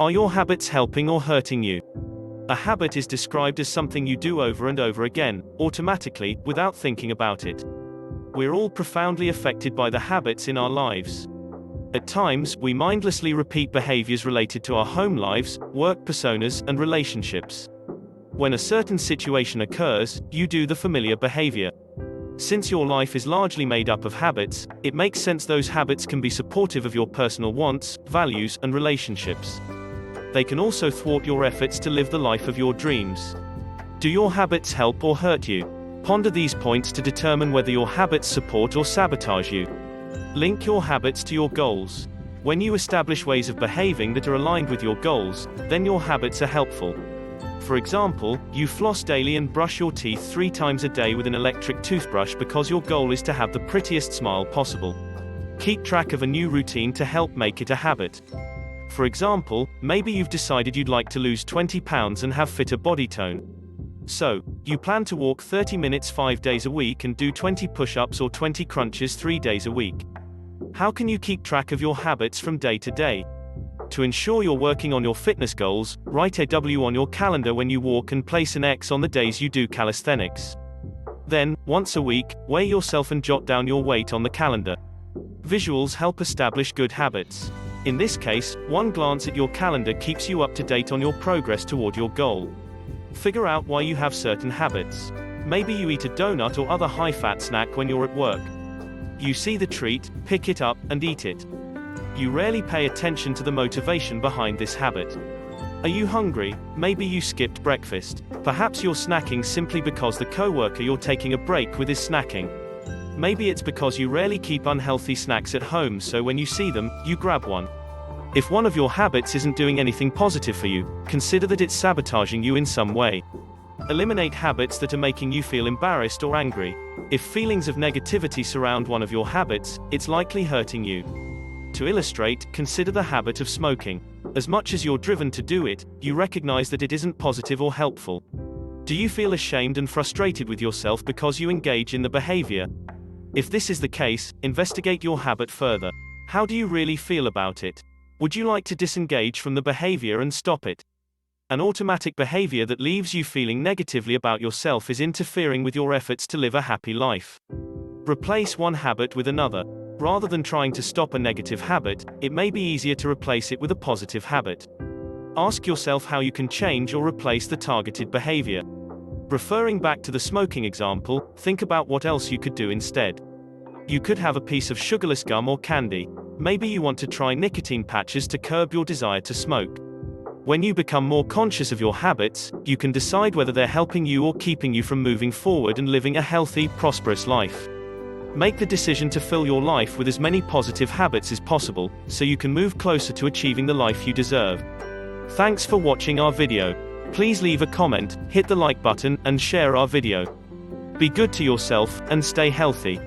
Are your habits helping or hurting you? A habit is described as something you do over and over again, automatically, without thinking about it. We're all profoundly affected by the habits in our lives. At times, we mindlessly repeat behaviors related to our home lives, work personas, and relationships. When a certain situation occurs, you do the familiar behavior. Since your life is largely made up of habits, it makes sense those habits can be supportive of your personal wants, values, and relationships. They can also thwart your efforts to live the life of your dreams. Do your habits help or hurt you? Ponder these points to determine whether your habits support or sabotage you. Link your habits to your goals. When you establish ways of behaving that are aligned with your goals, then your habits are helpful. For example, you floss daily and brush your teeth 3 times a day with an electric toothbrush because your goal is to have the prettiest smile possible. Keep track of a new routine to help make it a habit. For example, maybe you've decided you'd like to lose 20 pounds and have fitter body tone. So, you plan to walk 30 minutes 5 days a week and do 20 push-ups or 20 crunches 3 days a week. How can you keep track of your habits from day to day? To ensure you're working on your fitness goals, write a W on your calendar when you walk and place an X on the days you do calisthenics. Then, once a week, weigh yourself and jot down your weight on the calendar. Visuals help establish good habits. In this case, one glance at your calendar keeps you up to date on your progress toward your goal. Figure out why you have certain habits. Maybe you eat a donut or other high-fat snack when you're at work. You see the treat, pick it up, and eat it. You rarely pay attention to the motivation behind this habit. Are you hungry? Maybe you skipped breakfast. Perhaps you're snacking simply because the coworker you're taking a break with is snacking. Maybe it's because you rarely keep unhealthy snacks at home, so when you see them, you grab one. If one of your habits isn't doing anything positive for you, consider that it's sabotaging you in some way. Eliminate habits that are making you feel embarrassed or angry. If feelings of negativity surround one of your habits, it's likely hurting you. To illustrate, consider the habit of smoking. As much as you're driven to do it, you recognize that it isn't positive or helpful. Do you feel ashamed and frustrated with yourself because you engage in the behavior? If this is the case, investigate your habit further. How do you really feel about it? Would you like to disengage from the behavior and stop it? An automatic behavior that leaves you feeling negatively about yourself is interfering with your efforts to live a happy life. Replace one habit with another. Rather than trying to stop a negative habit, it may be easier to replace it with a positive habit. Ask yourself how you can change or replace the targeted behavior. Referring back to the smoking example, think about what else you could do instead. You could have a piece of sugarless gum or candy. Maybe you want to try nicotine patches to curb your desire to smoke. When you become more conscious of your habits, you can decide whether they're helping you or keeping you from moving forward and living a healthy, prosperous life. Make the decision to fill your life with as many positive habits as possible, so you can move closer to achieving the life you deserve. Thanks for watching our video. Please leave a comment, hit the like button, and share our video. Be good to yourself, and stay healthy.